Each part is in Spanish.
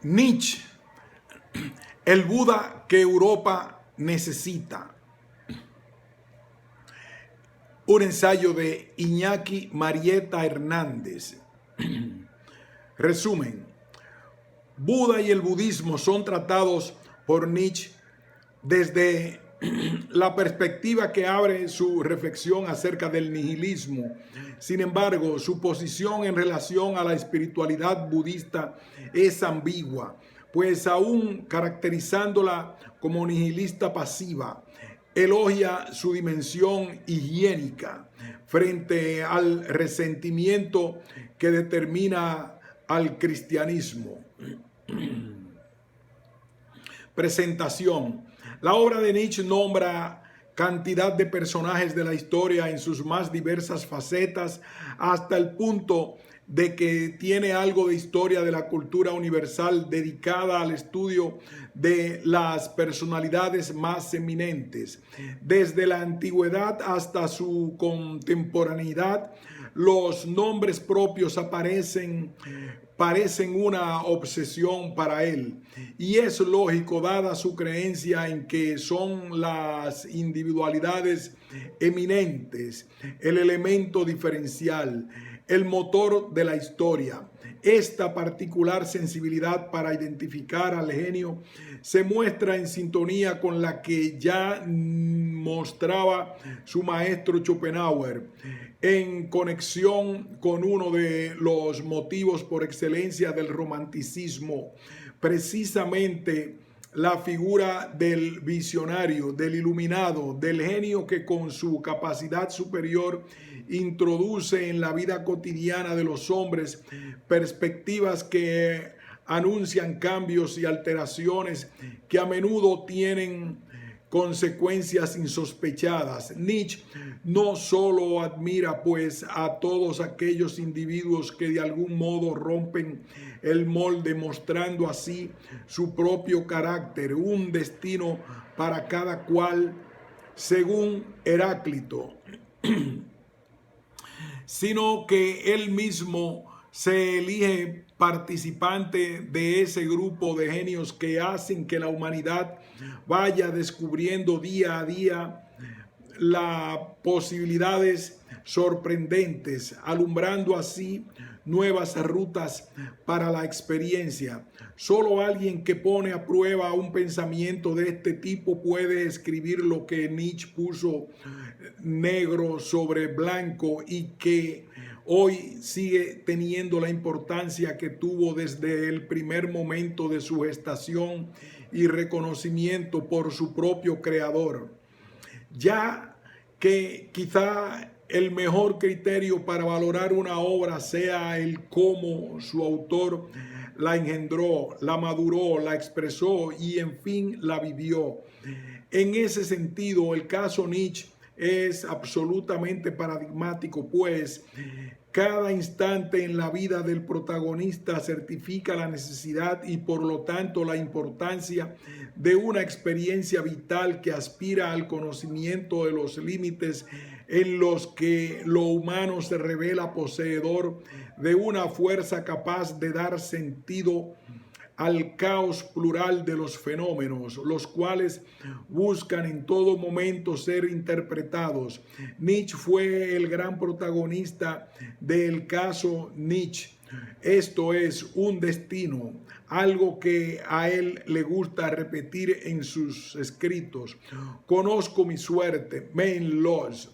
Nietzsche, el Buda que Europa necesita. Un ensayo de Iñaki Marieta Hernández. Resumen: Buda y el budismo son tratados por Nietzsche desde la perspectiva que abre su reflexión acerca del nihilismo. Sin embargo, su posición en relación a la espiritualidad budista es ambigua, pues aún caracterizándola como nihilista pasiva, elogia su dimensión higiénica frente al resentimiento que determina al cristianismo. Presentación. La obra de Nietzsche nombra cantidad de personajes de la historia en sus más diversas facetas, hasta el punto de que tiene algo de historia de la cultura universal dedicada al estudio de las personalidades más eminentes. Desde la antigüedad hasta su contemporaneidad, los nombres propios parecen una obsesión para él, y es lógico dada su creencia en que son las individualidades eminentes el elemento diferencial, el motor de la historia. Esta particular sensibilidad para identificar al genio se muestra en sintonía con la que ya mostraba su maestro Schopenhauer, en conexión con uno de los motivos por excelencia del romanticismo, precisamente la figura del visionario, del iluminado, del genio que con su capacidad superior introduce en la vida cotidiana de los hombres perspectivas que anuncian cambios y alteraciones que a menudo tienen consecuencias insospechadas. Nietzsche no solo admira pues a todos aquellos individuos que de algún modo rompen el molde, mostrando así su propio carácter, un destino para cada cual, según Heráclito, sino que él mismo se elige participante de ese grupo de genios que hacen que la humanidad vaya descubriendo día a día las posibilidades sorprendentes, alumbrando así nuevas rutas para la experiencia. Solo alguien que pone a prueba un pensamiento de este tipo puede escribir lo que Nietzsche puso negro sobre blanco y que hoy sigue teniendo la importancia que tuvo desde el primer momento de su gestación y reconocimiento por su propio creador. Ya que quizá el mejor criterio para valorar una obra sea el cómo su autor la engendró, la maduró, la expresó y en fin la vivió. En ese sentido, el caso Nietzsche es absolutamente paradigmático, pues cada instante en la vida del protagonista certifica la necesidad y por lo tanto la importancia de una experiencia vital que aspira al conocimiento de los límites en los que lo humano se revela poseedor de una fuerza capaz de dar sentido al caos plural de los fenómenos, los cuales buscan en todo momento ser interpretados. Nietzsche fue el gran protagonista del caso Nietzsche. Esto es un destino, algo que a él le gusta repetir en sus escritos. Conozco mi suerte, mein Los.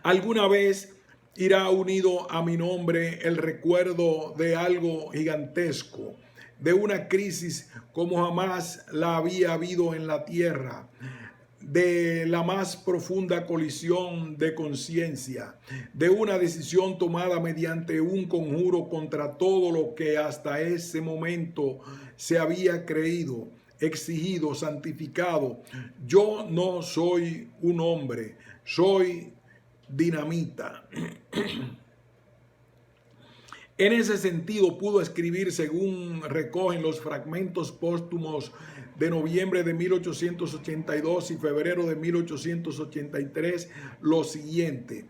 Alguna vez irá unido a mi nombre el recuerdo de algo gigantesco, de una crisis como jamás la había habido en la tierra, de la más profunda colisión de conciencia, de una decisión tomada mediante un conjuro contra todo lo que hasta ese momento se había creído, exigido, santificado. Yo no soy un hombre, soy dinamita. En ese sentido pudo escribir, según recogen los fragmentos póstumos de noviembre de 1882 y febrero de 1883, lo siguiente: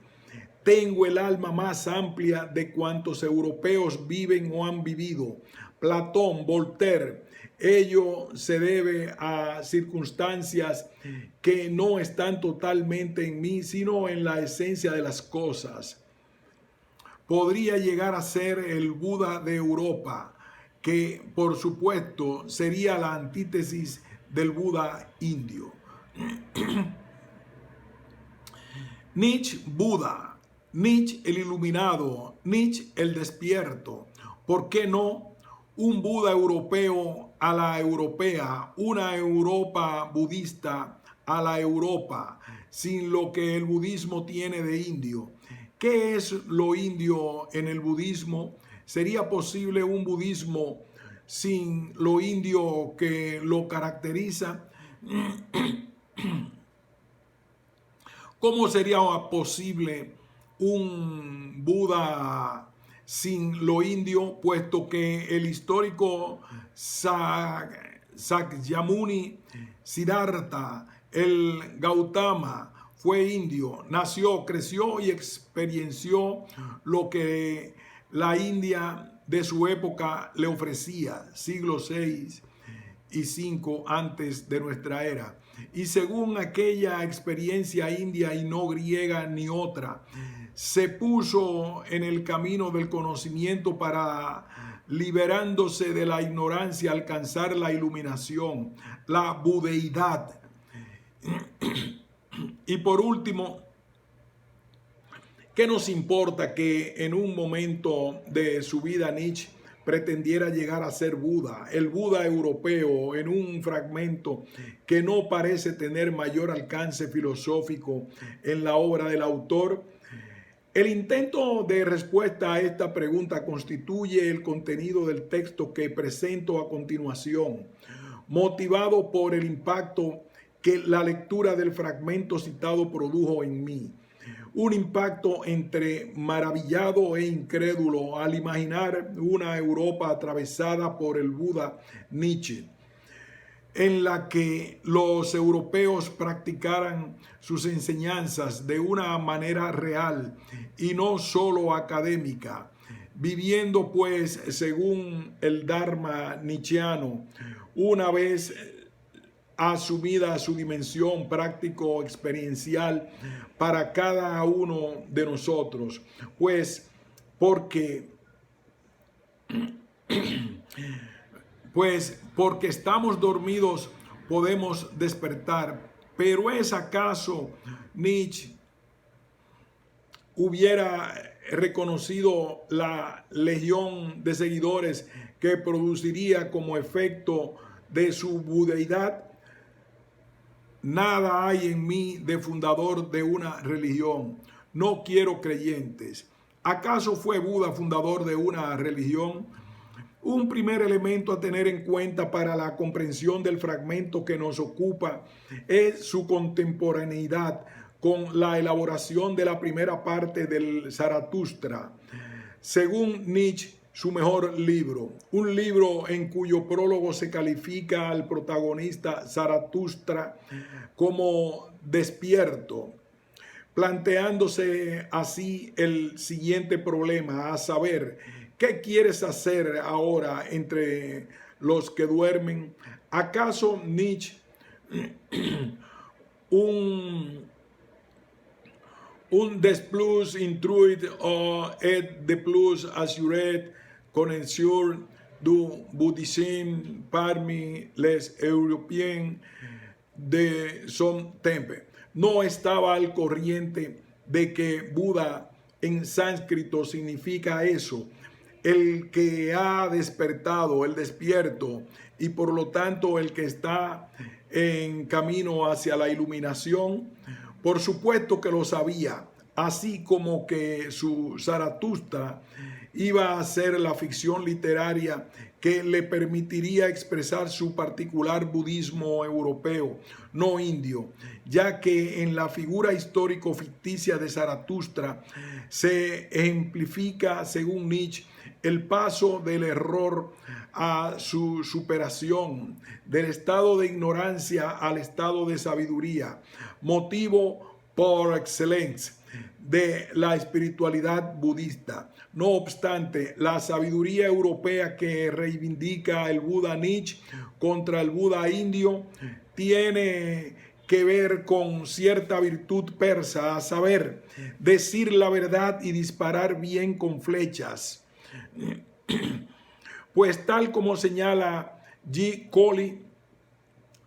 Tengo el alma más amplia de cuantos europeos viven o han vivido. Platón, Voltaire. Ello se debe a circunstancias que no están totalmente en mí, sino en la esencia de las cosas. Podría llegar a ser el Buda de Europa, que por supuesto sería la antítesis del Buda indio. Nietzsche, Buda. Nietzsche, el iluminado. Nietzsche, el despierto. ¿Por qué no un Buda europeo a la europea, una Europa budista a la Europa, sin lo que el budismo tiene de indio? ¿Qué es lo indio en el budismo? ¿Sería posible un budismo sin lo indio que lo caracteriza? ¿Cómo sería posible un Buda sin lo indio, puesto que el histórico Sakyamuni Siddhartha, el Gautama, fue indio, nació, creció y experienció lo que la India de su época le ofrecía, siglo VI y V antes de nuestra era. Y según aquella experiencia india y no griega ni otra, se puso en el camino del conocimiento para, liberándose de la ignorancia, alcanzar la iluminación, la budeidad. Y por último, ¿qué nos importa que en un momento de su vida Nietzsche pretendiera llegar a ser Buda, el Buda europeo, en un fragmento que no parece tener mayor alcance filosófico en la obra del autor? El intento de respuesta a esta pregunta constituye el contenido del texto que presento a continuación, motivado por el impacto que la lectura del fragmento citado produjo en mí. Un impacto entre maravillado e incrédulo al imaginar una Europa atravesada por el Buda Nietzsche, en la que los europeos practicaran sus enseñanzas de una manera real y no solo académica, viviendo pues según el Dharma nietzscheano, una vez asumida su dimensión práctico-experiencial para cada uno de nosotros, pues porque estamos dormidos podemos despertar. Pero ¿es acaso Nietzsche hubiera reconocido la legión de seguidores que produciría como efecto de su budeidad? Nada hay en mí de fundador de una religión. No quiero creyentes. ¿Acaso fue Buda fundador de una religión? Un primer elemento a tener en cuenta para la comprensión del fragmento que nos ocupa es su contemporaneidad con la elaboración de la primera parte del Zaratustra, según Nietzsche, su mejor libro, un libro en cuyo prólogo se califica al protagonista Zaratustra como despierto, planteándose así el siguiente problema, a saber, ¿qué quieres hacer ahora entre los que duermen? ¿Acaso Nietzsche, un des plus intruit et de plus assuret connaisseur du bouddhisme parmi les Européens de son temps? No estaba al corriente de que Buda en sánscrito significa eso, el que ha despertado, el despierto, y por lo tanto el que está en camino hacia la iluminación. Por supuesto que lo sabía, así como que su Zaratustra iba a ser la ficción literaria que le permitiría expresar su particular budismo europeo, no indio, ya que en la figura histórico-ficticia de Zaratustra se ejemplifica, según Nietzsche, el paso del error a su superación, del estado de ignorancia al estado de sabiduría, motivo por excelencia de la espiritualidad budista. No obstante, la sabiduría europea que reivindica el Buda Nietzsche contra el Buda indio tiene que ver con cierta virtud persa, a saber, decir la verdad y disparar bien con flechas. Pues tal como señala G. Colley,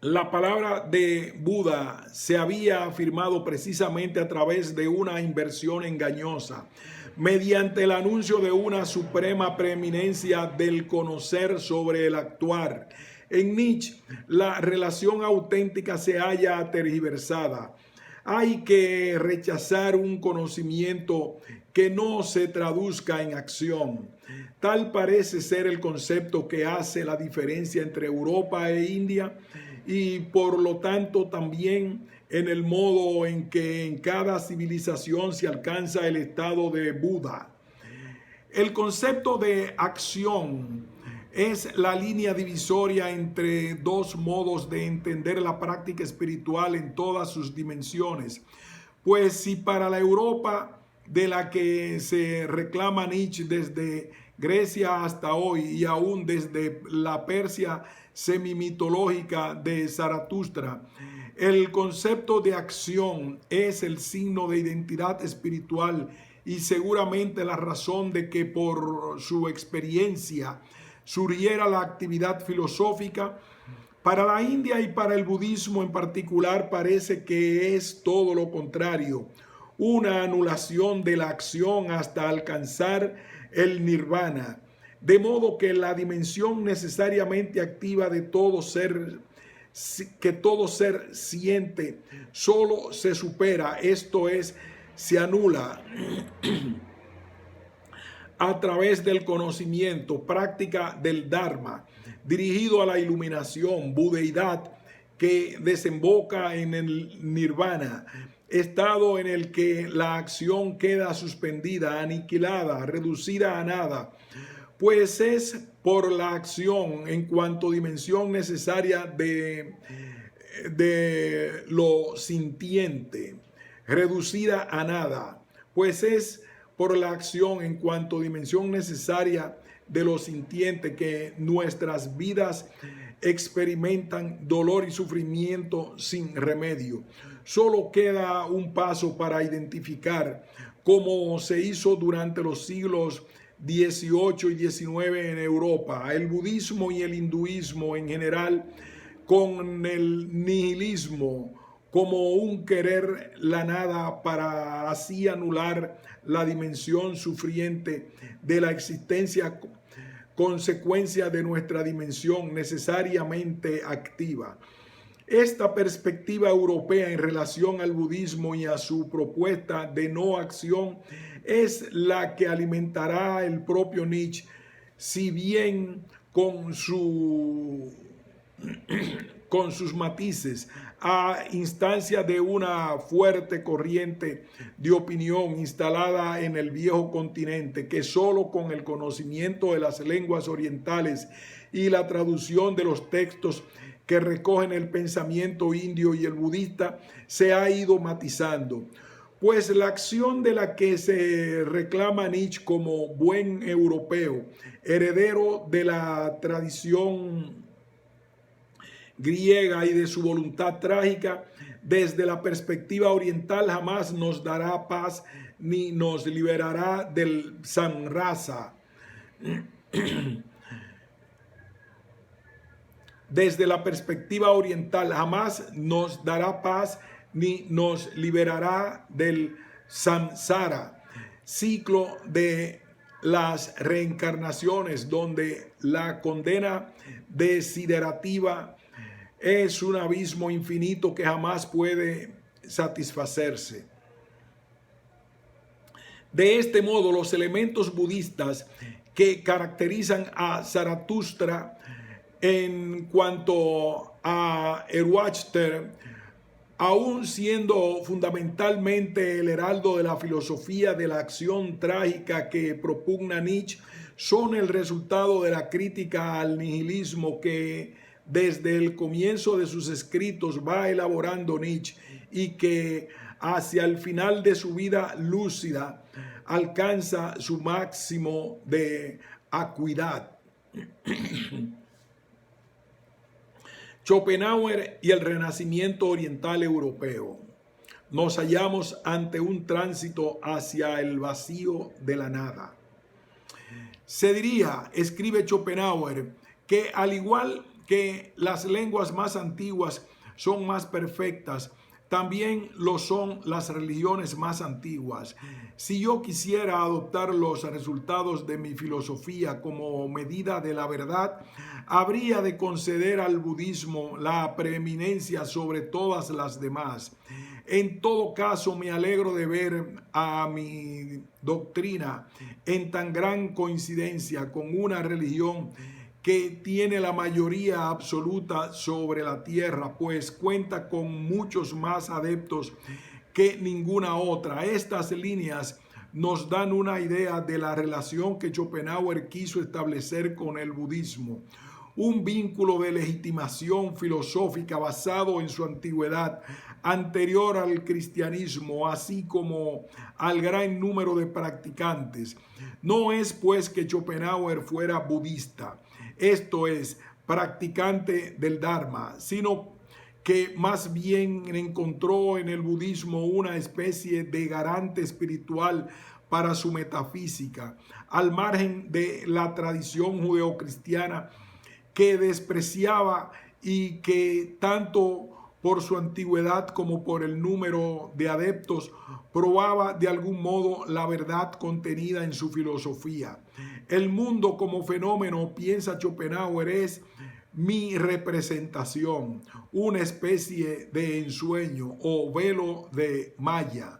la palabra de Buda se había afirmado precisamente a través de una inversión engañosa, mediante el anuncio de una suprema preeminencia del conocer sobre el actuar. En Nietzsche, la relación auténtica se halla tergiversada. Hay que rechazar un conocimiento que no se traduzca en acción. Tal parece ser el concepto que hace la diferencia entre Europa e India y por lo tanto también en el modo en que en cada civilización se alcanza el estado de Buda. El concepto de acción es la línea divisoria entre dos modos de entender la práctica espiritual en todas sus dimensiones. Pues si para la Europa de la que se reclama Nietzsche desde Grecia hasta hoy y aún desde la Persia semimitológica de Zaratustra, el concepto de acción es el signo de identidad espiritual y seguramente la razón de que por su experiencia surgiera la actividad filosófica. Para la India y para el budismo en particular parece que es todo lo contrario, una anulación de la acción hasta alcanzar el nirvana, de modo que la dimensión necesariamente activa de todo ser, que todo ser siente, solo se supera, esto es, se anula a través del conocimiento, práctica del Dharma, dirigido a la iluminación, budeidad, que desemboca en el nirvana, estado en el que la acción queda suspendida, aniquilada, reducida a nada, pues es por la acción en cuanto dimensión necesaria de lo sintiente, reducida a nada, pues es por la acción en cuanto dimensión necesaria de lo sintiente que nuestras vidas experimentan dolor y sufrimiento sin remedio. Solo queda un paso para identificar, como se hizo durante los siglos XVIII y XIX en Europa, el budismo y el hinduismo en general, con el nihilismo como un querer la nada para así anular la dimensión sufriente de la existencia, consecuencia de nuestra dimensión necesariamente activa. Esta perspectiva europea en relación al budismo y a su propuesta de no acción es la que alimentará el propio Nietzsche, si bien con sus matices, a instancia de una fuerte corriente de opinión instalada en el viejo continente, que solo con el conocimiento de las lenguas orientales y la traducción de los textos que recogen el pensamiento indio y el budista se ha ido matizando. Pues la acción de la que se reclama Nietzsche como buen europeo, heredero de la tradición griega y de su voluntad trágica, desde la perspectiva oriental jamás nos dará paz ni nos liberará del samsara. Desde la perspectiva oriental jamás nos dará paz ni nos liberará del samsara, ciclo de las reencarnaciones, donde la condena desiderativa es un abismo infinito que jamás puede satisfacerse. De este modo, los elementos budistas que caracterizan a Zaratustra en cuanto a Zoroaster, aún siendo fundamentalmente el heraldo de la filosofía de la acción trágica que propugna Nietzsche, son el resultado de la crítica al nihilismo que desde el comienzo de sus escritos va elaborando Nietzsche y que hacia el final de su vida lúcida, alcanza su máximo de acuidad. Schopenhauer y el Renacimiento oriental europeo. Nos hallamos ante un tránsito hacia el vacío de la nada. Se diría, escribe Schopenhauer, que al igual que las lenguas más antiguas son más perfectas, también lo son las religiones más antiguas. Si yo quisiera adoptar los resultados de mi filosofía como medida de la verdad, habría de conceder al budismo la preeminencia sobre todas las demás. En todo caso, me alegro de ver a mi doctrina en tan gran coincidencia con una religión que tiene la mayoría absoluta sobre la tierra, pues cuenta con muchos más adeptos que ninguna otra. Estas líneas nos dan una idea de la relación que Schopenhauer quiso establecer con el budismo. Un vínculo de legitimación filosófica basado en su antigüedad, anterior al cristianismo, así como al gran número de practicantes. No es pues que Schopenhauer fuera budista, esto es, practicante del Dharma, sino que más bien encontró en el budismo una especie de garante espiritual para su metafísica, al margen de la tradición judeocristiana que despreciaba y que tanto por su antigüedad como por el número de adeptos probaba de algún modo la verdad contenida en su filosofía. El mundo como fenómeno, piensa Schopenhauer, es mi representación, una especie de ensueño o velo de Maya,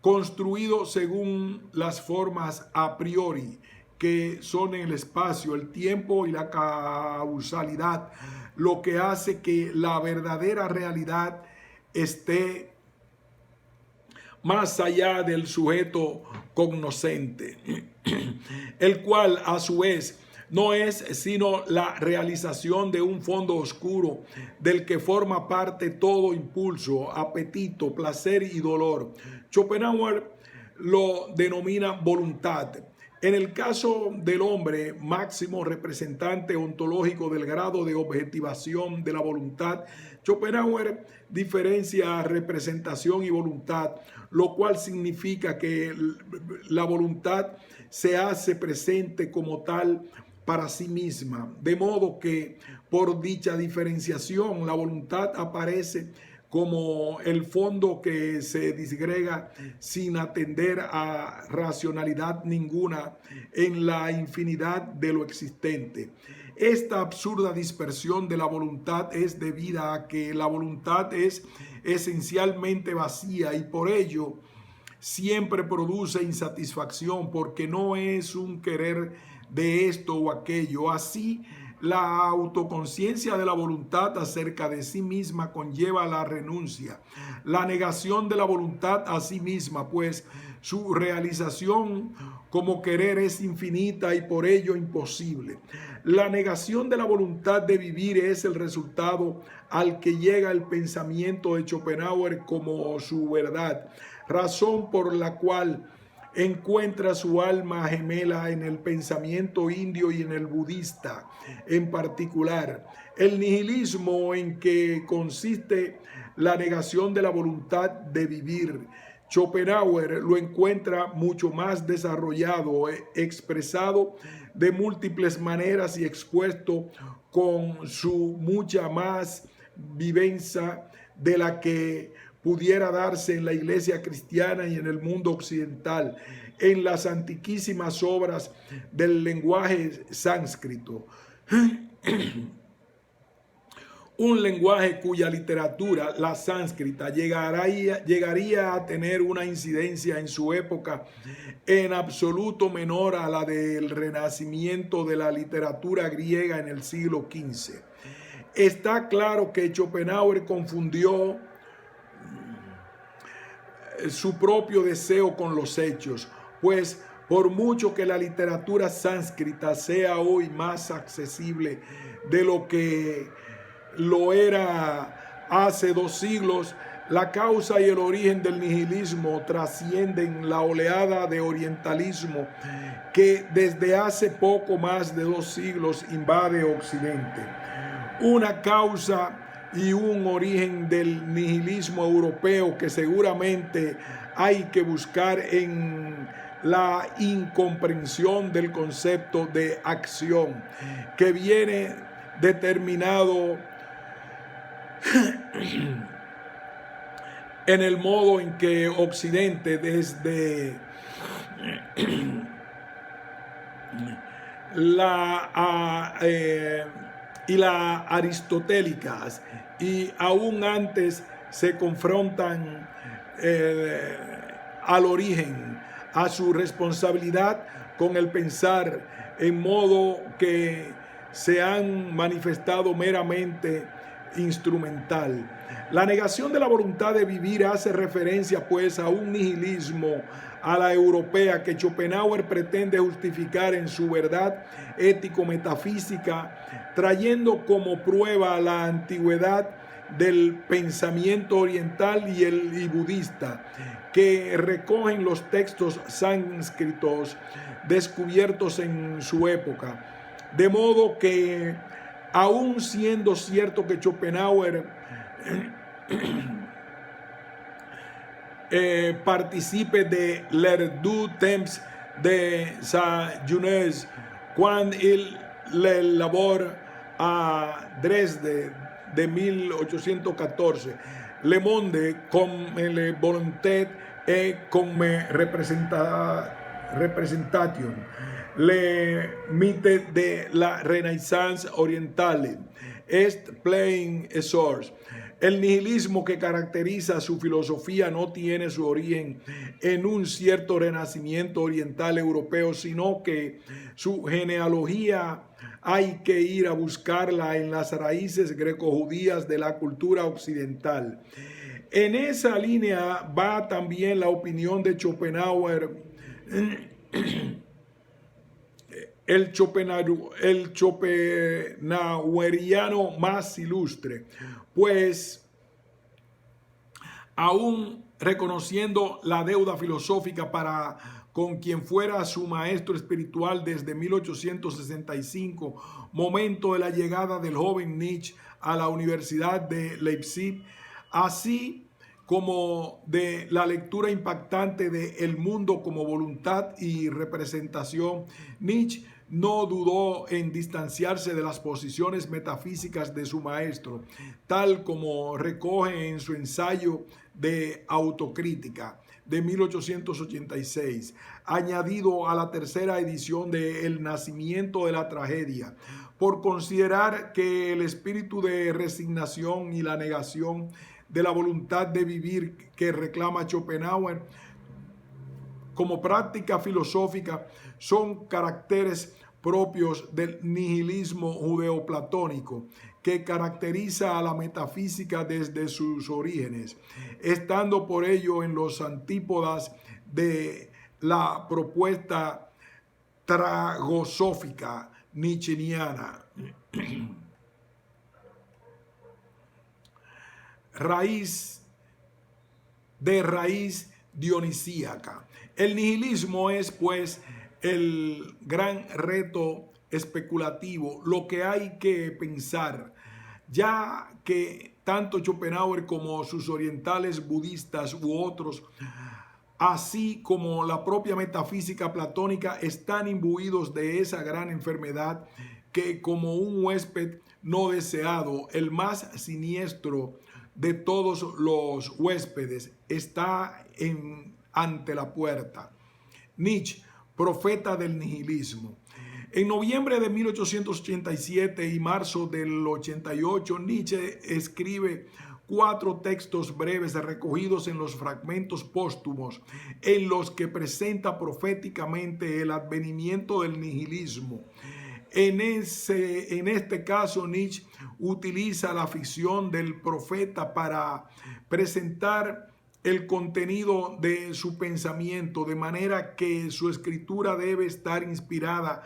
construido según las formas a priori que son el espacio, el tiempo y la causalidad, lo que hace que la verdadera realidad esté más allá del sujeto cognoscente, el cual a su vez no es sino la realización de un fondo oscuro del que forma parte todo impulso, apetito, placer y dolor. Schopenhauer lo denomina voluntad. En el caso del hombre, máximo representante ontológico del grado de objetivación de la voluntad, Schopenhauer diferencia representación y voluntad, lo cual significa que la voluntad se hace presente como tal para sí misma, de modo que por dicha diferenciación la voluntad aparece como el fondo que se disgrega sin atender a racionalidad ninguna en la infinidad de lo existente. Esta absurda dispersión de la voluntad es debida a que la voluntad es esencialmente vacía y por ello siempre produce insatisfacción, porque no es un querer de esto o aquello. Así, la autoconciencia de la voluntad acerca de sí misma conlleva la renuncia, la negación de la voluntad a sí misma, pues su realización como querer es infinita y por ello imposible. La negación de la voluntad de vivir es el resultado al que llega el pensamiento de Schopenhauer como su verdad, razón por la cual encuentra su alma gemela en el pensamiento indio y en el budista en particular. El nihilismo, en que consiste la negación de la voluntad de vivir. Schopenhauer lo encuentra mucho más desarrollado, expresado de múltiples maneras y expuesto con su mucha más vivencia de la que pudiera darse en la iglesia cristiana y en el mundo occidental, en las antiquísimas obras del lenguaje sánscrito. Un lenguaje cuya literatura, la sánscrita, llegaría a tener una incidencia en su época en absoluto menor a la del renacimiento de la literatura griega en el siglo XV. Está claro que Schopenhauer confundió su propio deseo con los hechos, pues por mucho que la literatura sánscrita sea hoy más accesible de lo que lo era hace 2 siglos, La causa y el origen del nihilismo trascienden la oleada de orientalismo que desde hace poco más de 2 siglos invade Occidente. Una causa y un origen del nihilismo europeo que seguramente hay que buscar en la incomprensión del concepto de acción, que viene determinado en el modo en que Occidente desde la aristotélicas y aún antes se confrontan al origen, a su responsabilidad con el pensar, en modo que se han manifestado meramente instrumental. La negación de la voluntad de vivir hace referencia pues a un nihilismo a la europea que Schopenhauer pretende justificar en su verdad ético-metafísica, trayendo como prueba la antigüedad del pensamiento oriental y budista, que recogen los textos sánscritos descubiertos en su época. De modo que, aun siendo cierto que Schopenhauer participe de l'air du temps de sa jeunesse, cuando il labor a Dresde de 1814, Le Monde comme la volonté et comme representation, le mythe de la Renaissance orientale, est plein source. El nihilismo que caracteriza su filosofía no tiene su origen en un cierto renacimiento oriental europeo, sino que su genealogía hay que ir a buscarla en las raíces greco-judías de la cultura occidental. En esa línea va también la opinión de Schopenhauer, el schopenhaueriano más ilustre, pues aún reconociendo la deuda filosófica para con quien fuera su maestro espiritual desde 1865, momento de la llegada del joven Nietzsche a la Universidad de Leipzig, así como de la lectura impactante de El mundo como voluntad y representación, Nietzsche no dudó en distanciarse de las posiciones metafísicas de su maestro, tal como recoge en su ensayo de autocrítica de 1886, añadido a la tercera edición de El nacimiento de la tragedia, por considerar que el espíritu de resignación y la negación de la voluntad de vivir que reclama Schopenhauer como práctica filosófica son caracteres propios del nihilismo judeoplatónico que caracteriza a la metafísica desde sus orígenes, estando por ello en los antípodas de la propuesta tragosófica nietzscheana. Raíz dionisíaca. El nihilismo es, pues, el gran reto especulativo, lo que hay que pensar, ya que tanto Schopenhauer como sus orientales budistas u otros, así como la propia metafísica platónica, están imbuidos de esa gran enfermedad que, como un huésped no deseado, el más siniestro de todos los huéspedes, está ante la puerta. Nietzsche, profeta del nihilismo. En noviembre de 1887 y marzo del 88, Nietzsche escribe 4 textos breves recogidos en los fragmentos póstumos, en los que presenta proféticamente el advenimiento del nihilismo. En este caso, Nietzsche utiliza la ficción del profeta para presentar el contenido de su pensamiento, de manera que su escritura debe estar inspirada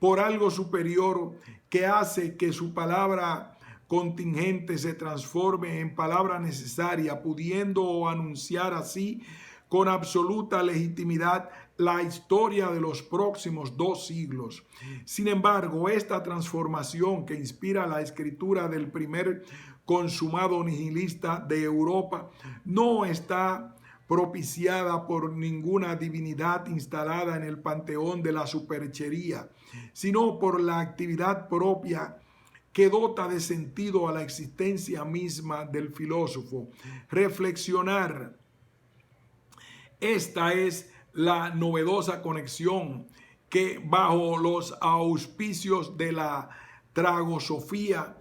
por algo superior que hace que su palabra contingente se transforme en palabra necesaria, pudiendo anunciar así con absoluta legitimidad la historia de los próximos 2 siglos. Sin embargo, esta transformación que inspira la escritura del primer consumado nihilista de Europa no está propiciada por ninguna divinidad instalada en el panteón de la superchería, sino por la actividad propia que dota de sentido a la existencia misma del filósofo. Reflexionar. Esta es la novedosa conexión que bajo los auspicios de la tragosofía,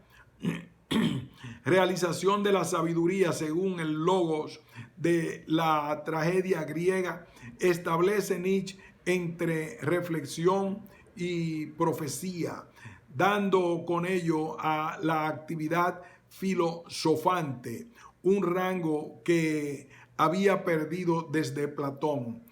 realización de la sabiduría según el logos de la tragedia griega, establece Nietzsche entre reflexión y profecía, dando con ello a la actividad filosofante un rango que había perdido desde Platón.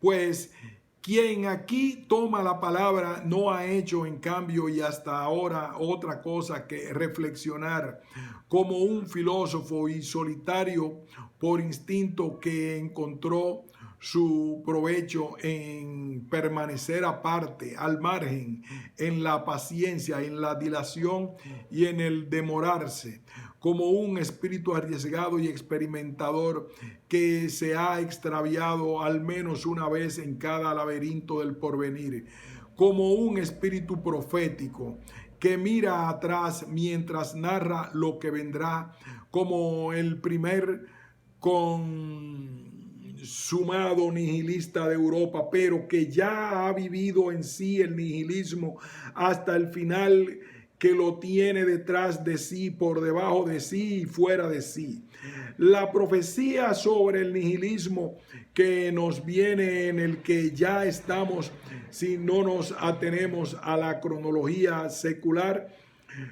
Pues quien aquí toma la palabra no ha hecho en cambio y hasta ahora otra cosa que reflexionar como un filósofo y solitario por instinto que encontró su provecho en permanecer aparte, al margen, en la paciencia, en la dilación y en el demorarse, como un espíritu arriesgado y experimentador que se ha extraviado al menos una vez en cada laberinto del porvenir, como un espíritu profético que mira atrás mientras narra lo que vendrá, como el primer consumado nihilista de Europa, pero que ya ha vivido en sí el nihilismo hasta el final, que lo tiene detrás de sí, por debajo de sí y fuera de sí. La profecía sobre el nihilismo que nos viene, en el que ya estamos si no nos atenemos a la cronología secular,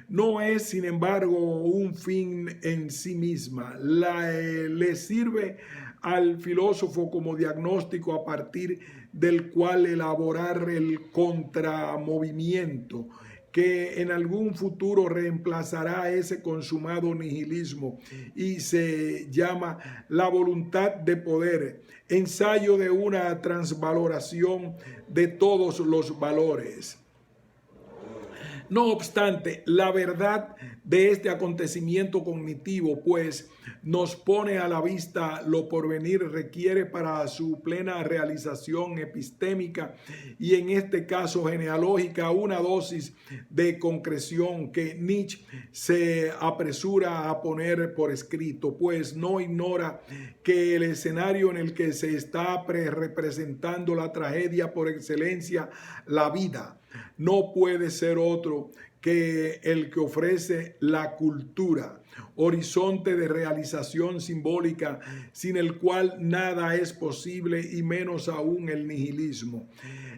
no es, sin embargo, un fin en sí misma. Le sirve al filósofo como diagnóstico a partir del cual elaborar el contramovimiento que en algún futuro reemplazará ese consumado nihilismo y se llama la voluntad de poder, ensayo de una transvaloración de todos los valores. No obstante, la verdad de este acontecimiento cognitivo, pues, nos pone a la vista lo porvenir requiere para su plena realización epistémica y en este caso genealógica una dosis de concreción que Nietzsche se apresura a poner por escrito, pues no ignora que el escenario en el que se está representando la tragedia por excelencia, la vida, no puede ser otro que el que ofrece la cultura, horizonte de realización simbólica sin el cual nada es posible y menos aún el nihilismo.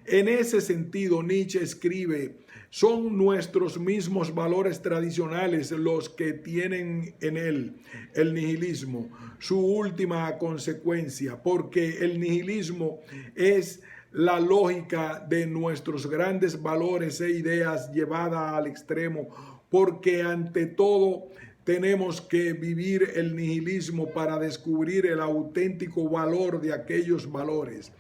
En ese sentido, Nietzsche escribe: son nuestros mismos valores tradicionales los que tienen en él el nihilismo, su última consecuencia, porque el nihilismo es la lógica de nuestros grandes valores e ideas llevada al extremo, porque ante todo tenemos que vivir el nihilismo para descubrir el auténtico valor de aquellos valores.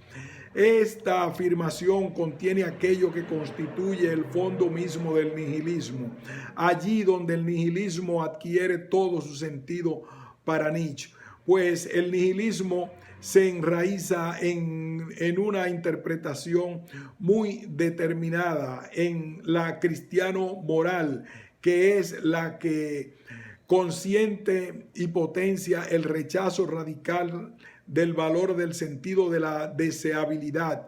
Esta afirmación contiene aquello que constituye el fondo mismo del nihilismo, allí donde el nihilismo adquiere todo su sentido para Nietzsche, pues el nihilismo se enraiza en una interpretación muy determinada en la cristiano moral, que es la que consiente y potencia el rechazo radical del valor del sentido de la deseabilidad,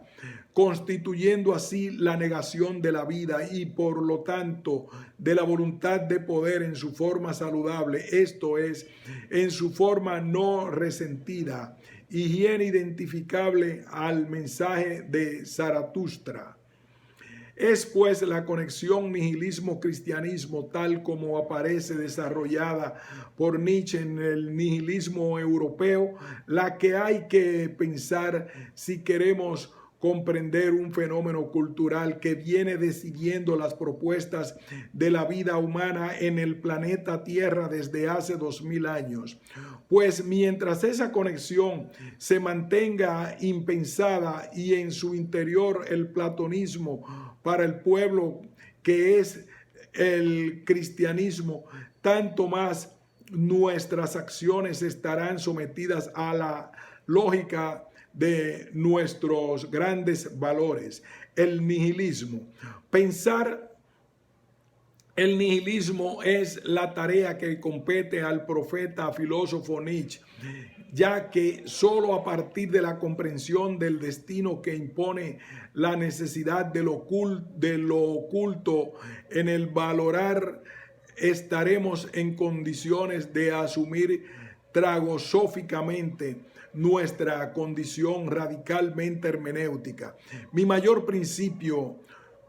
constituyendo así la negación de la vida y por lo tanto de la voluntad de poder en su forma saludable, esto es, en su forma no resentida, higiene identificable al mensaje de Zaratustra. Es pues la conexión nihilismo-cristianismo tal como aparece desarrollada por Nietzsche en el nihilismo europeo la que hay que pensar si queremos comprender un fenómeno cultural que viene decidiendo las propuestas de la vida humana en el planeta Tierra desde hace 2000 años. Pues mientras esa conexión se mantenga impensada y en su interior el platonismo para el pueblo que es el cristianismo, tanto más nuestras acciones estarán sometidas a la lógica de nuestros grandes valores. El nihilismo. Pensar el nihilismo es la tarea que compete al profeta filósofo Nietzsche, ya que solo a partir de la comprensión del destino que impone la necesidad de lo oculto en el valorar, estaremos en condiciones de asumir tragosóficamente nuestra condición radicalmente hermenéutica. Mi mayor principio: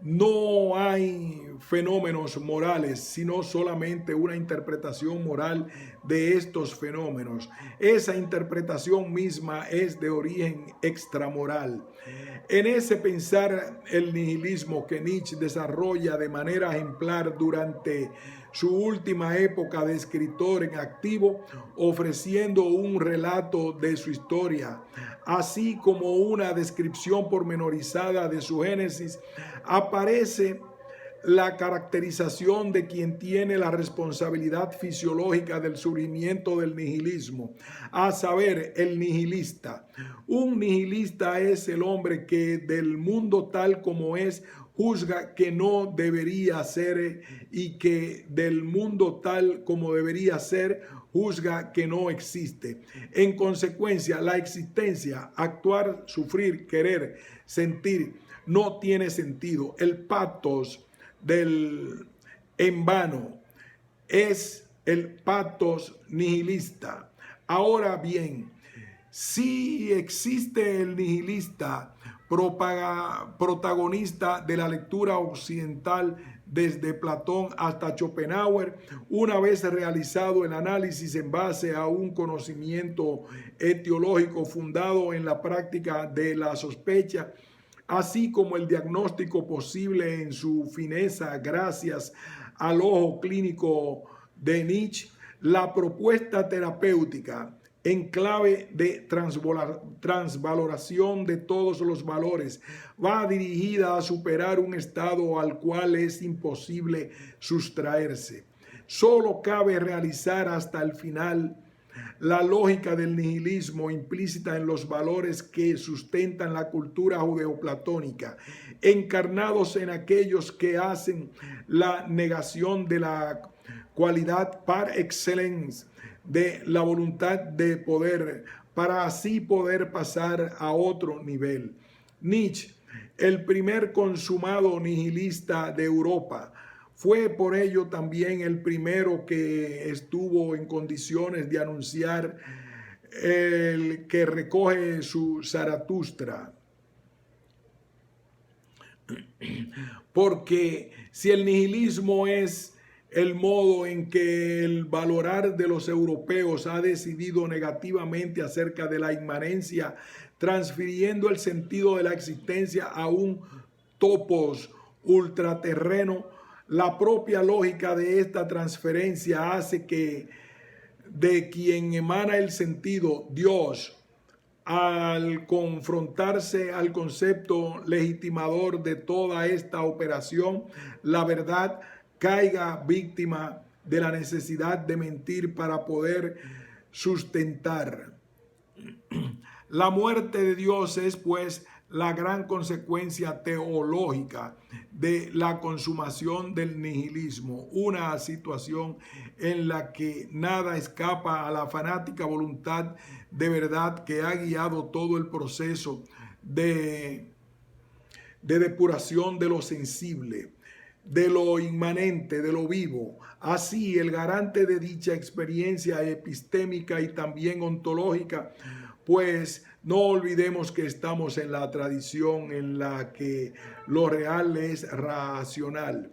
no hay fenómenos morales, sino solamente una interpretación moral de estos fenómenos. Esa interpretación misma es de origen extramoral. En ese pensar el nihilismo que Nietzsche desarrolla de manera ejemplar durante su última época de escritor en activo, ofreciendo un relato de su historia, así como una descripción pormenorizada de su génesis, aparece la caracterización de quien tiene la responsabilidad fisiológica del surgimiento del nihilismo, a saber, el nihilista. Un nihilista es el hombre que del mundo tal como es juzga que no debería ser, y que del mundo tal como debería ser juzga que no existe. En consecuencia, la existencia, actuar, sufrir, querer, sentir, no tiene sentido. El pathos del en vano es el pathos nihilista. Ahora bien, si existe el nihilista protagonista de la lectura occidental desde Platón hasta Schopenhauer, una vez realizado el análisis en base a un conocimiento etiológico fundado en la práctica de la sospecha, así como el diagnóstico posible en su fineza gracias al ojo clínico de Nietzsche, la propuesta terapéutica en clave de transvaloración de todos los valores va dirigida a superar un estado al cual es imposible sustraerse. Solo cabe realizar hasta el final la lógica del nihilismo implícita en los valores que sustentan la cultura judeoplatónica, encarnados en aquellos que hacen la negación de la cualidad par excellence de la voluntad de poder, para así poder pasar a otro nivel. Nietzsche, el primer consumado nihilista de Europa, fue por ello también el primero que estuvo en condiciones de anunciar el que recoge su Zaratustra. Porque si el nihilismo es el modo en que el valorar de los europeos ha decidido negativamente acerca de la inmanencia, transfiriendo el sentido de la existencia a un topos ultraterreno, la propia lógica de esta transferencia hace que de quien emana el sentido, Dios, al confrontarse al concepto legitimador de toda esta operación, la verdad caiga víctima de la necesidad de mentir para poder sustentar. La muerte de Dios es, pues, la gran consecuencia teológica de la consumación del nihilismo, una situación en la que nada escapa a la fanática voluntad de verdad que ha guiado todo el proceso de depuración de lo sensible, de lo inmanente, de lo vivo. Así, el garante de dicha experiencia epistémica y también ontológica, pues no olvidemos que estamos en la tradición en la que lo real es racional.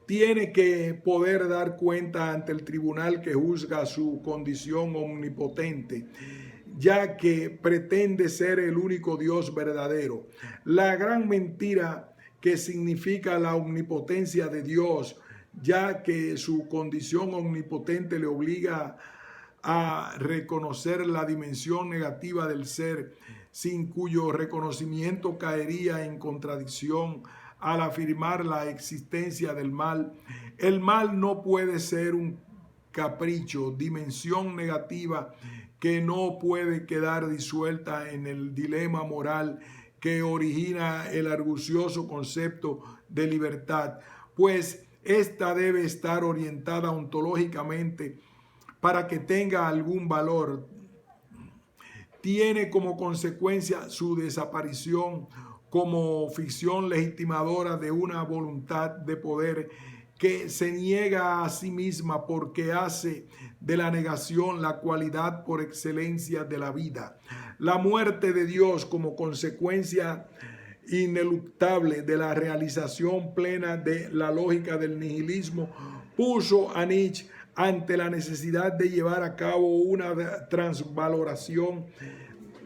Tiene que poder dar cuenta ante el tribunal que juzga su condición omnipotente, ya que pretende ser el único Dios verdadero. La gran mentira que significa la omnipotencia de Dios, ya que su condición omnipotente le obliga a reconocer la dimensión negativa del ser, sin cuyo reconocimiento caería en contradicción al afirmar la existencia del mal. El mal no puede ser un capricho, dimensión negativa que no puede quedar disuelta en el dilema moral que origina el argucioso concepto de libertad, pues esta debe estar orientada ontológicamente para que tenga algún valor. Tiene como consecuencia su desaparición como ficción legitimadora de una voluntad de poder que se niega a sí misma porque hace de la negación la cualidad por excelencia de la vida. La muerte de Dios como consecuencia ineluctable de la realización plena de la lógica del nihilismo puso a Nietzsche ante la necesidad de llevar a cabo una transvaloración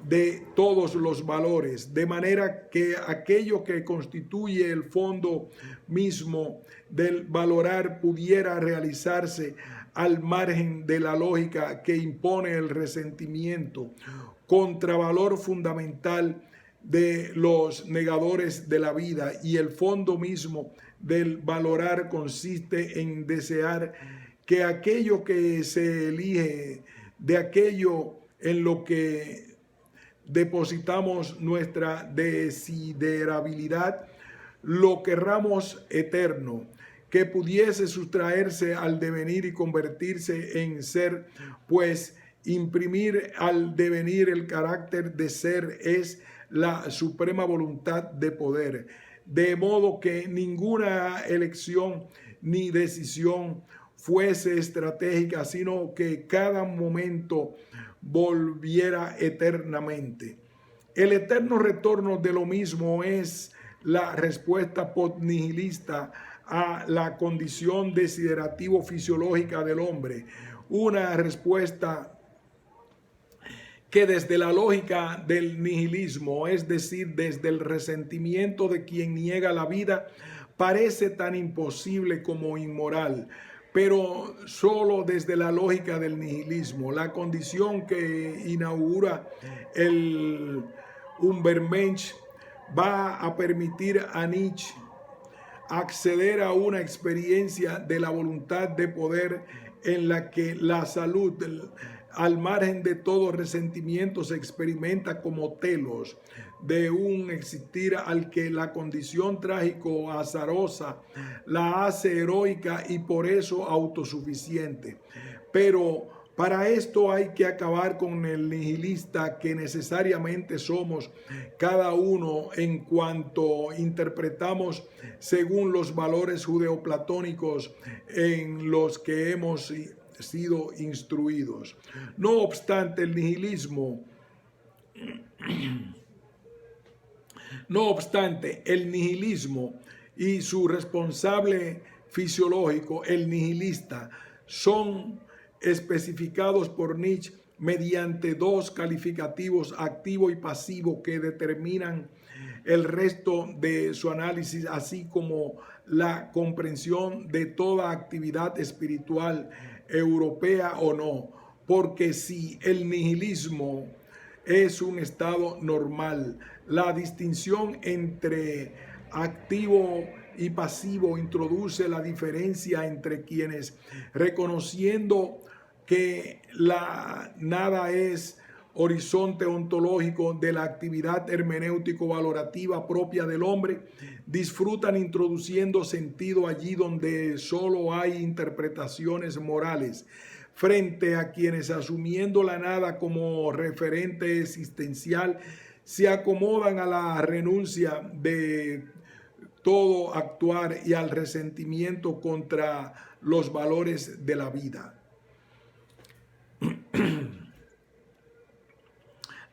de todos los valores, de manera que aquello que constituye el fondo mismo del valorar pudiera realizarse al margen de la lógica que impone el resentimiento, contravalor fundamental de los negadores de la vida, y el fondo mismo del valorar consiste en desear que aquello que se elige, de aquello en lo que depositamos nuestra desiderabilidad, lo querramos eterno, que pudiese sustraerse al devenir y convertirse en ser, pues imprimir al devenir el carácter de ser es la suprema voluntad de poder, de modo que ninguna elección ni decisión fuese estratégica, sino que cada momento volviera eternamente. El eterno retorno de lo mismo es la respuesta postnihilista a la condición desiderativo-fisiológica del hombre, una respuesta que desde la lógica del nihilismo, es decir, desde el resentimiento de quien niega la vida, parece tan imposible como inmoral, pero solo desde la lógica del nihilismo, la condición que inaugura el Übermensch va a permitir a Nietzsche acceder a una experiencia de la voluntad de poder en la que la salud, al margen de todo resentimiento, se experimenta como telos de un existir al que la condición trágico azarosa la hace heroica y por eso autosuficiente. Pero para esto hay que acabar con el nihilista que necesariamente somos cada uno en cuanto interpretamos según los valores judeoplatónicos en los que hemos sido instruidos. No obstante, el nihilismo y su responsable fisiológico, el nihilista, son especificados por Nietzsche mediante dos calificativos, activo y pasivo, que determinan el resto de su análisis, así como la comprensión de toda actividad espiritual, europea o no, porque si el nihilismo es un estado normal, la distinción entre activo y pasivo introduce la diferencia entre quienes, reconociendo que la nada es horizonte ontológico de la actividad hermenéutico-valorativa propia del hombre, disfrutan introduciendo sentido allí donde solo hay interpretaciones morales, frente a quienes, asumiendo la nada como referente existencial, se acomodan a la renuncia de todo actuar y al resentimiento contra los valores de la vida.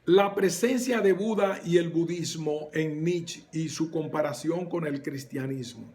La presencia de Buda y el budismo en Nietzsche y su comparación con el cristianismo.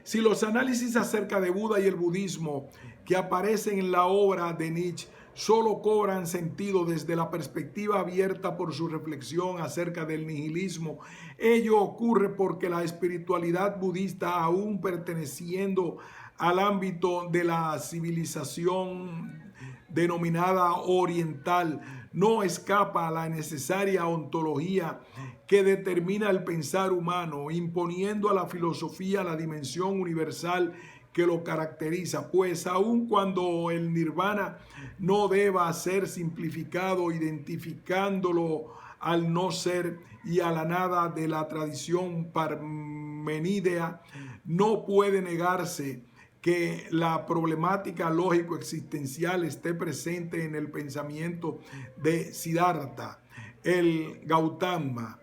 Si los análisis acerca de Buda y el budismo que aparecen en la obra de Nietzsche solo cobran sentido desde la perspectiva abierta por su reflexión acerca del nihilismo. Ello ocurre porque la espiritualidad budista, aún perteneciendo al ámbito de la civilización denominada oriental, no escapa a la necesaria ontología que determina el pensar humano, imponiendo a la filosofía la dimensión universal que lo caracteriza, pues aun cuando el nirvana no deba ser simplificado, identificándolo al no ser y a la nada de la tradición parmenidea, no puede negarse que la problemática lógico-existencial esté presente en el pensamiento de Siddhartha, el Gautama.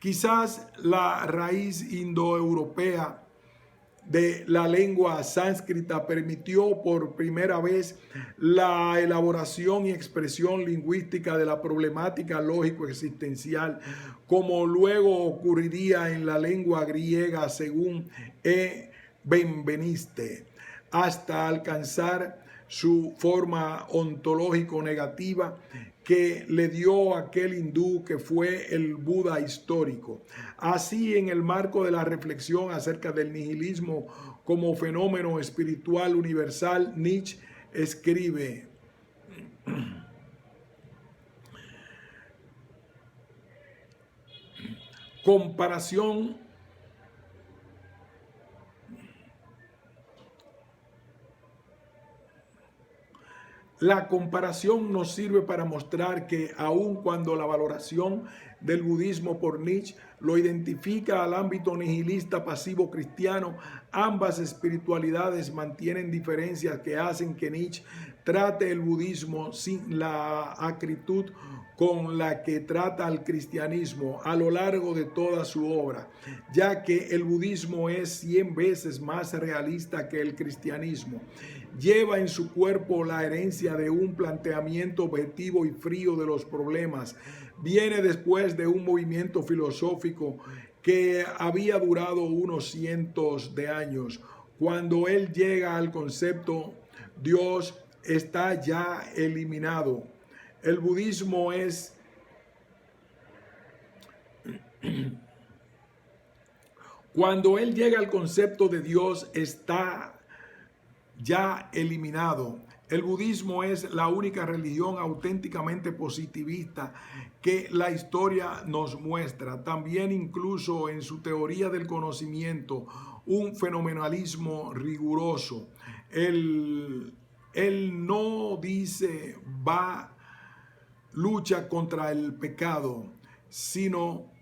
Quizás la raíz indoeuropea de la lengua sánscrita permitió por primera vez la elaboración y expresión lingüística de la problemática lógico-existencial, como luego ocurriría en la lengua griega según E. Benveniste, hasta alcanzar su forma ontológico negativa que le dio aquel hindú que fue el Buda histórico. Así, en el marco de la reflexión acerca del nihilismo como fenómeno espiritual universal, Nietzsche escribe: comparación. La comparación nos sirve para mostrar que aun cuando la valoración del budismo por Nietzsche lo identifica al ámbito nihilista pasivo cristiano, ambas espiritualidades mantienen diferencias que hacen que Nietzsche trate el budismo sin la acritud con la que trata al cristianismo a lo largo de toda su obra, ya que el budismo es 100 veces más realista que el cristianismo. Lleva en su cuerpo la herencia de un planteamiento objetivo y frío de los problemas. Viene después de un movimiento filosófico que había durado unos cientos de años. Cuando él llega al concepto Dios está ya eliminado. El budismo es cuando él llega al concepto de Dios está ya eliminado. El budismo es la única religión auténticamente positivista que la historia nos muestra. También incluso en su teoría del conocimiento, un fenomenalismo riguroso. Él no dice lucha contra el pecado, sino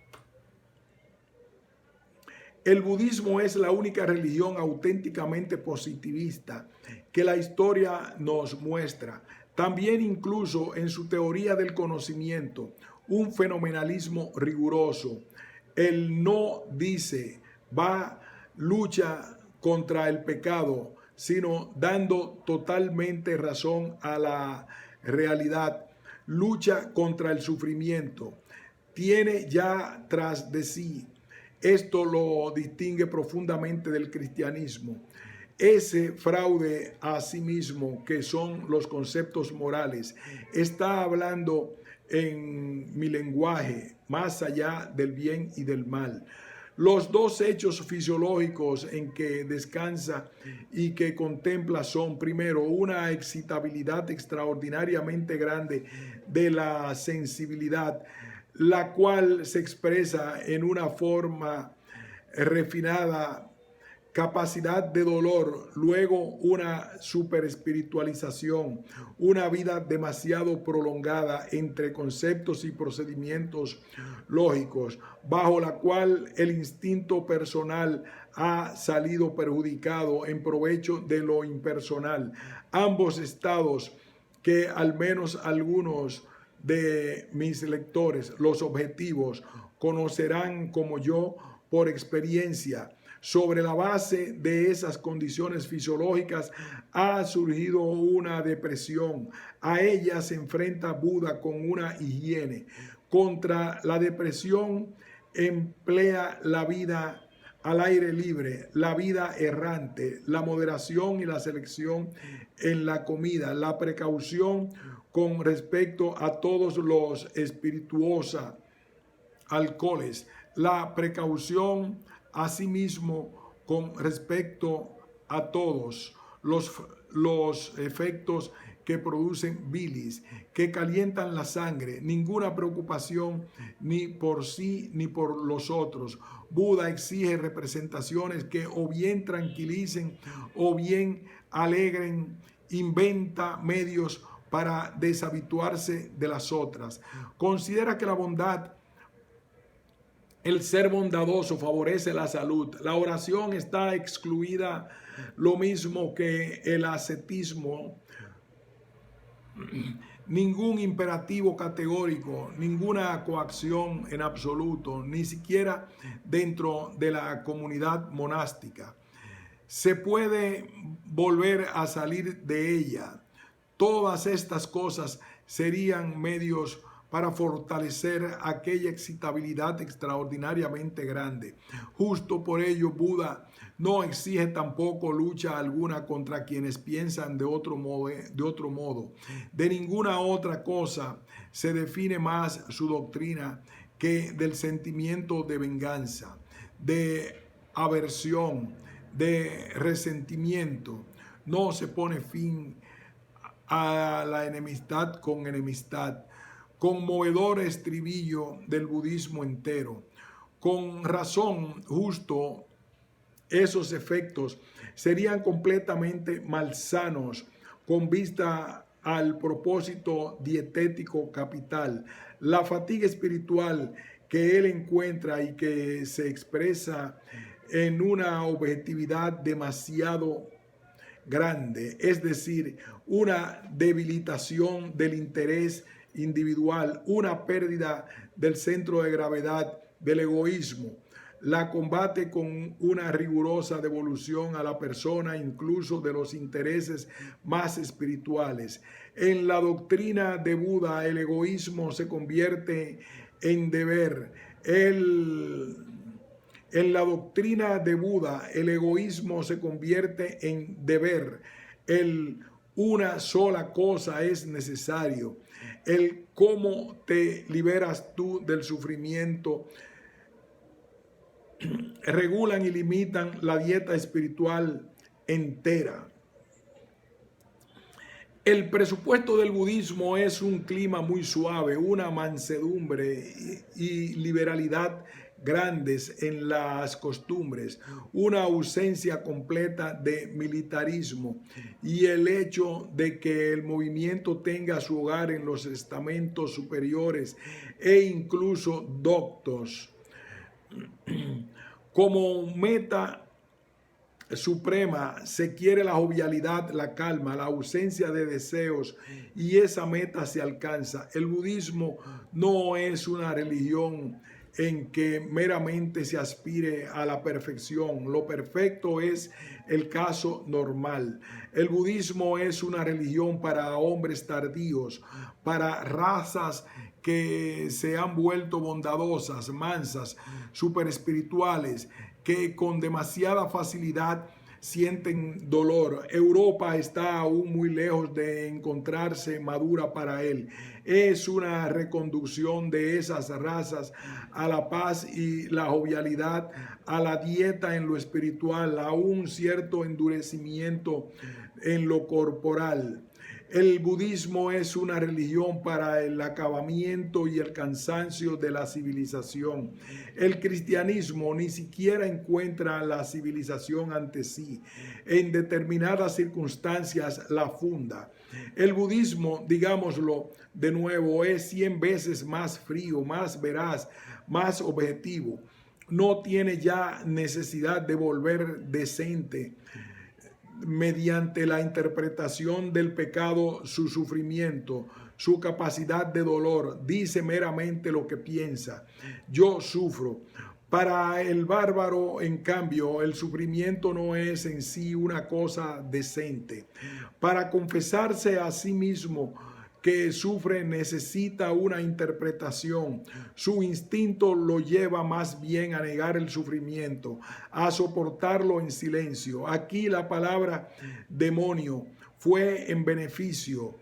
el budismo es la única religión auténticamente positivista que la historia nos muestra. También incluso en su teoría del conocimiento, un fenomenalismo riguroso. Él no dice lucha contra el pecado, sino dando totalmente razón a la realidad. Lucha contra el sufrimiento. Tiene ya tras de sí. Esto lo distingue profundamente del cristianismo. Ese fraude a sí mismo, que son los conceptos morales, está hablando en mi lenguaje, más allá del bien y del mal. Los dos hechos fisiológicos en que descansa y que contempla son, primero, una excitabilidad extraordinariamente grande de la sensibilidad, la cual se expresa en una forma refinada, capacidad de dolor, luego una superespiritualización, una vida demasiado prolongada entre conceptos y procedimientos lógicos, bajo la cual el instinto personal ha salido perjudicado en provecho de lo impersonal. Ambos estados que al menos algunos de mis lectores, los objetivos, conocerán como yo por experiencia. Sobre la base de esas condiciones fisiológicas ha surgido una depresión. A ella se enfrenta Buda con una higiene. Contra la depresión emplea la vida al aire libre, la vida errante, la moderación y la selección en la comida, la precaución con respecto a todos los espirituosos alcoholes, la precaución asimismo con respecto a todos los efectos que producen bilis, que calientan la sangre, ninguna preocupación ni por sí ni por los otros. Buda exige representaciones que o bien tranquilicen o bien alegren, inventa medios para deshabituarse de las otras. Considera que la bondad, el ser bondadoso, favorece la salud. La oración está excluida, lo mismo que el ascetismo. Ningún imperativo categórico, ninguna coacción en absoluto, ni siquiera dentro de la comunidad monástica. Se puede volver a salir de ella. Todas estas cosas serían medios para fortalecer aquella excitabilidad extraordinariamente grande. Justo por ello, Buda no exige tampoco lucha alguna contra quienes piensan de otro modo. De ninguna otra cosa se define más su doctrina que del sentimiento de venganza, de aversión, de resentimiento. No se pone fin a la enemistad con enemistad. Conmovedor estribillo del budismo entero. Con razón, justo esos efectos serían completamente malsanos con vista al propósito dietético capital. La fatiga espiritual que él encuentra y que se expresa en una objetividad demasiado grande, es decir, una debilitación del interés individual, una pérdida del centro de gravedad del egoísmo, la combate con una rigurosa devolución a la persona, incluso de los intereses más espirituales. En la doctrina de Buda, el egoísmo se convierte en deber. En la doctrina de Buda, el egoísmo se convierte en deber. Una sola cosa es necesario. El cómo te liberas tú del sufrimiento regulan y limitan la dieta espiritual entera. El presupuesto del budismo es un clima muy suave, una mansedumbre y liberalidad grandes en las costumbres, una ausencia completa de militarismo y el hecho de que el movimiento tenga su hogar en los estamentos superiores e incluso doctos. Como meta suprema se quiere la jovialidad, la calma, la ausencia de deseos, y esa meta se alcanza. El budismo no es una religión en que meramente se aspire a la perfección. Lo perfecto es el caso normal. El budismo es una religión para hombres tardíos, para razas que se han vuelto bondadosas, mansas, superespirituales, que con demasiada facilidad sienten dolor. Europa está aún muy lejos de encontrarse madura para él. Es una reconducción de esas razas a la paz y la jovialidad, a la dieta en lo espiritual, a un cierto endurecimiento en lo corporal. El budismo es una religión para el acabamiento y el cansancio de la civilización. El cristianismo ni siquiera encuentra la civilización ante sí. En determinadas circunstancias la funda. El budismo, digámoslo de nuevo, es 100 veces más frío, más veraz, más objetivo. No tiene ya necesidad de volver decente mediante la interpretación del pecado, su sufrimiento, su capacidad de dolor. Dice meramente lo que piensa. Yo sufro. Para el bárbaro, en cambio, el sufrimiento no es en sí una cosa decente. Para confesarse a sí mismo que sufre necesita una interpretación. Su instinto lo lleva más bien a negar el sufrimiento, a soportarlo en silencio. Aquí la palabra demonio fue en beneficio.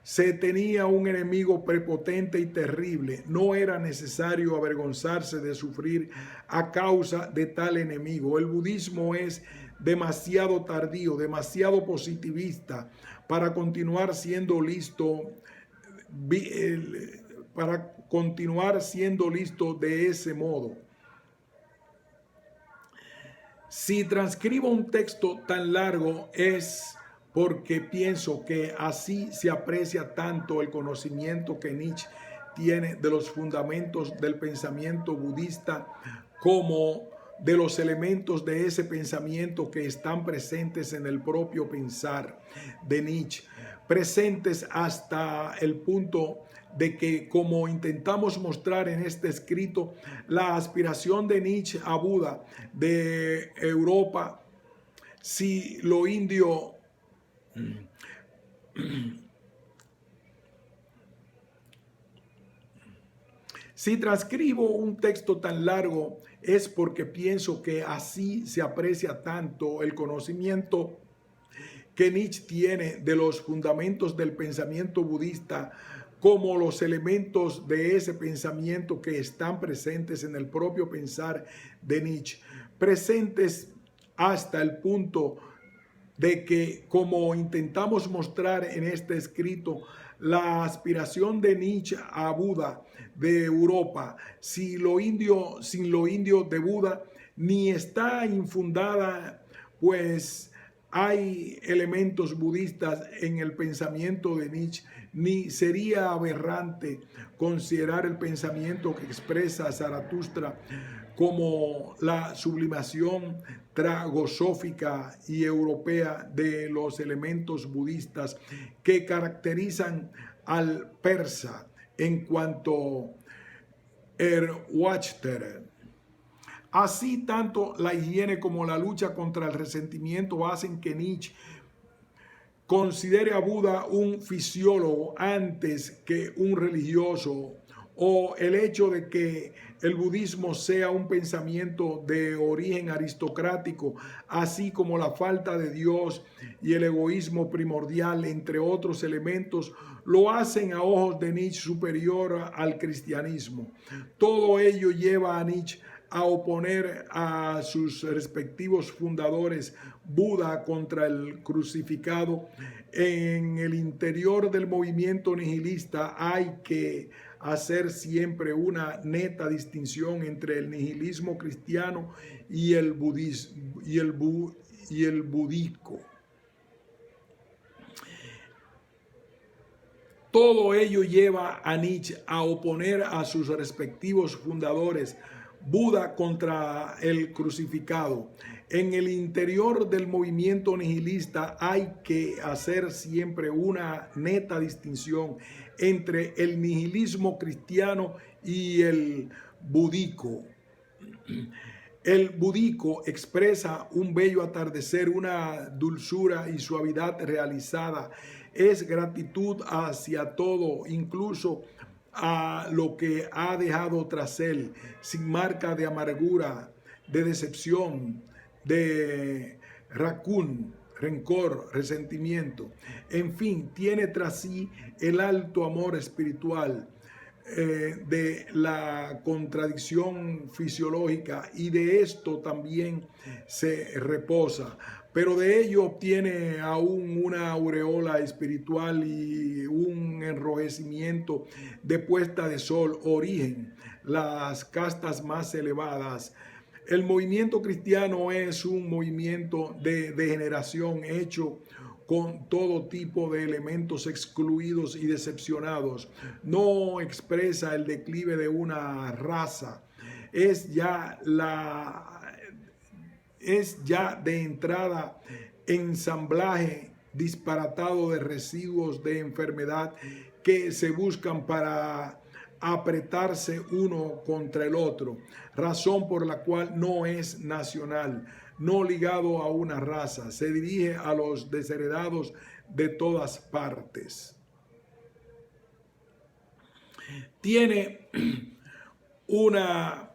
Se tenía un enemigo prepotente y terrible. No era necesario avergonzarse de sufrir a causa de tal enemigo. El budismo es demasiado tardío, demasiado positivista para continuar siendo listo, de ese modo. Si transcribo un texto tan largo es porque pienso que así se aprecia tanto el conocimiento que Nietzsche tiene de los fundamentos del pensamiento budista como de los elementos de ese pensamiento que están presentes en el propio pensar de Nietzsche, presentes hasta el punto de que, como intentamos mostrar en este escrito, la aspiración de Nietzsche a Buda de Europa, si lo indio si transcribo un texto tan largo es porque pienso que así se aprecia tanto el conocimiento que Nietzsche tiene de los fundamentos del pensamiento budista como los elementos de ese pensamiento que están presentes en el propio pensar de Nietzsche, presentes hasta el punto de que, como intentamos mostrar en este escrito, la aspiración de Nietzsche a Buda de Europa, sin lo indio de Buda, ni está infundada, pues hay elementos budistas en el pensamiento de Nietzsche, ni sería aberrante considerar el pensamiento que expresa Zaratustra como la sublimación tragosófica y europea de los elementos budistas que caracterizan al persa en cuanto Erwachter. Así, tanto la higiene como la lucha contra el resentimiento hacen que Nietzsche considere a Buda un fisiólogo antes que un religioso, o el hecho de que el budismo sea un pensamiento de origen aristocrático, así como la falta de Dios y el egoísmo primordial, entre otros elementos, lo hacen a ojos de Nietzsche superior al cristianismo. Todo ello lleva a Nietzsche a oponer a sus respectivos fundadores Buda contra el crucificado. En el interior del movimiento nihilista hay que hacer siempre una neta distinción entre el nihilismo cristiano y el budismo y el budismo. Todo ello lleva a Nietzsche a oponer a sus respectivos fundadores Buda contra el crucificado. En el interior del movimiento nihilista hay que hacer siempre una neta distinción entre el nihilismo cristiano y el budismo. El budismo expresa un bello atardecer, una dulzura y suavidad realizada. Es gratitud hacia todo, incluso a lo que ha dejado tras él, sin marca de amargura, de decepción, de rencor, resentimiento. En fin, tiene tras sí el alto amor espiritual, de la contradicción fisiológica, y de esto también se reposa, pero de ello obtiene aún una aureola espiritual y un enrojecimiento de puesta de sol, origen, las castas más elevadas. El movimiento cristiano es un movimiento de degeneración hecho con todo tipo de elementos excluidos y decepcionados. No expresa el declive de una raza. Es ya de entrada ensamblaje disparatado de residuos de enfermedad que se buscan para apretarse uno contra el otro, razón por la cual no es nacional, no ligado a una raza, se dirige a los desheredados de todas partes. Tiene una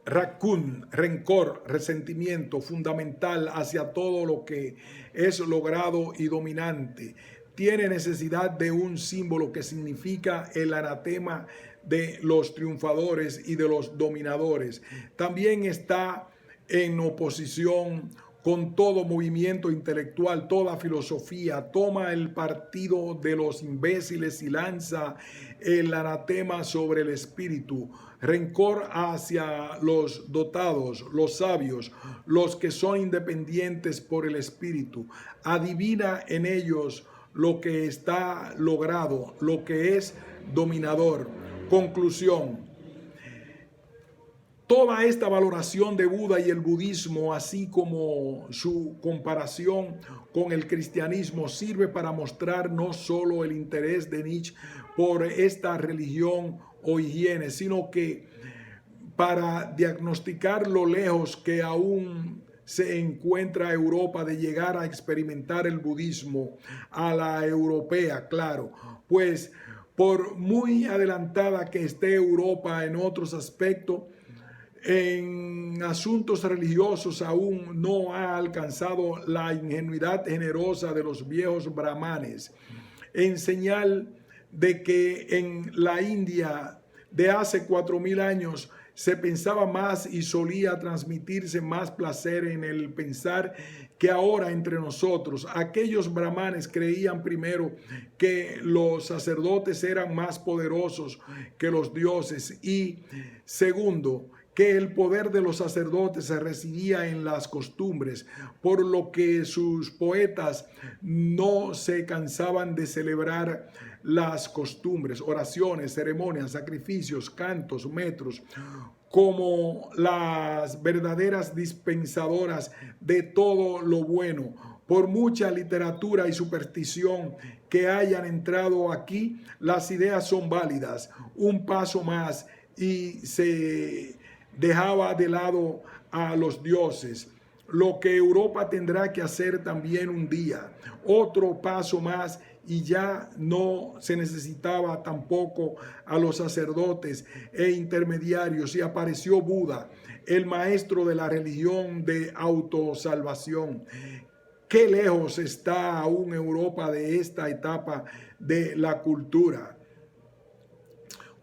rencor, resentimiento fundamental hacia todo lo que es logrado y dominante. tiene necesidad de un símbolo que significa el anatema de los triunfadores y de los dominadores. También está en oposición con todo movimiento intelectual, toda filosofía, toma el partido de los imbéciles y lanza el anatema sobre el espíritu, rencor hacia los dotados, los sabios, los que son independientes por el espíritu, adivina en ellos lo que está logrado, lo que es dominador. Conclusión. Toda esta valoración de Buda y el budismo, así como su comparación con el cristianismo, sirve para mostrar no solo el interés de Nietzsche por esta religión o higiene, sino que para diagnosticar lo lejos que aún se encuentra Europa de llegar a experimentar el budismo a la europea, claro, pues por muy adelantada que esté Europa en otros aspectos, en asuntos religiosos aún no ha alcanzado la ingenuidad generosa de los viejos brahmanes, en señal de que en la India de hace 4000 años se pensaba más y solía transmitirse más placer en el pensar que ahora entre nosotros. Aquellos brahmanes creían primero que los sacerdotes eran más poderosos que los dioses y segundo, que el poder de los sacerdotes se residía en las costumbres, por lo que sus poetas no se cansaban de celebrar las costumbres, oraciones, ceremonias, sacrificios, cantos, metros, como las verdaderas dispensadoras de todo lo bueno. Por mucha literatura y superstición que hayan entrado aquí, las ideas son válidas. Un paso más y se dejaba de lado a los dioses, lo que Europa tendrá que hacer también un día. Otro paso más y ya no se necesitaba tampoco a los sacerdotes e intermediarios y apareció Buda, el maestro de la religión de autosalvación. Qué lejos está aún Europa de esta etapa de la cultura.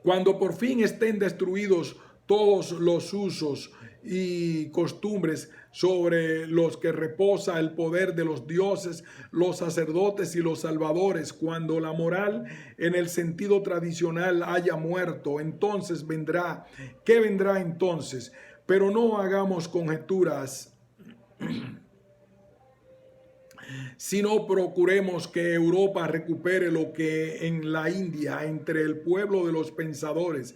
Cuando por fin estén destruidos todos los usos y costumbres sobre los que reposa el poder de los dioses, los sacerdotes y los salvadores, cuando la moral en el sentido tradicional haya muerto, entonces vendrá. ¿Qué vendrá entonces? Pero no hagamos conjeturas, sino procuremos que Europa recupere lo que en la India, entre el pueblo de los pensadores,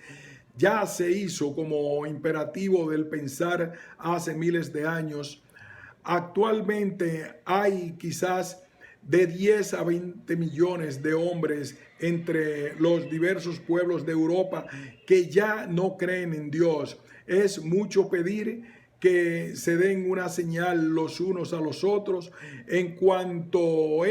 ya se hizo como imperativo del pensar hace miles de años. Actualmente hay quizás de 10 a 20 millones de hombres entre los diversos pueblos de Europa que ya no creen en Dios. Es mucho pedir que se den una señal los unos a los otros en cuanto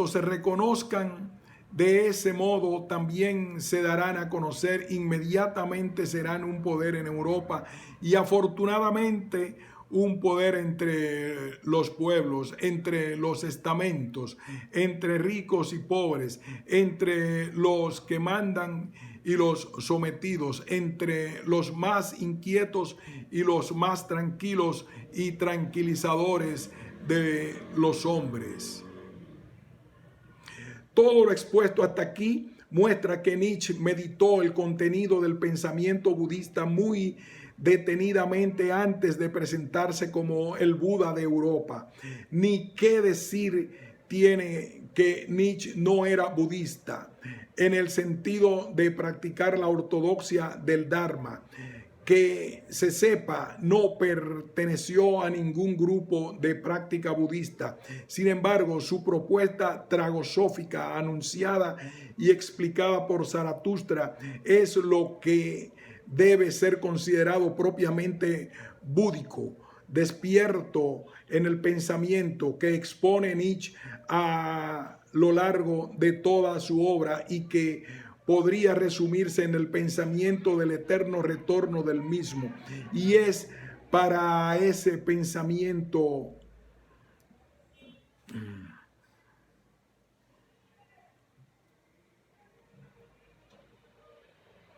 se reconozcan. De ese modo también se darán a conocer, inmediatamente serán un poder en Europa y afortunadamente un poder entre los pueblos, entre los estamentos, entre ricos y pobres, entre los que mandan y los sometidos, entre los más inquietos y los más tranquilos y tranquilizadores de los hombres. Todo lo expuesto hasta aquí muestra que Nietzsche meditó el contenido del pensamiento budista muy detenidamente antes de presentarse como el Buda de Europa. Ni qué decir tiene que Nietzsche no era budista en el sentido de practicar la ortodoxia del Dharma. Que se sepa, no perteneció a ningún grupo de práctica budista. Sin embargo, su propuesta tragosófica, anunciada y explicada por Zaratustra, es lo que debe ser considerado propiamente búdico, despierto en el pensamiento que expone Nietzsche a lo largo de toda su obra y que podría resumirse en el pensamiento del eterno retorno del mismo. Y es para ese pensamiento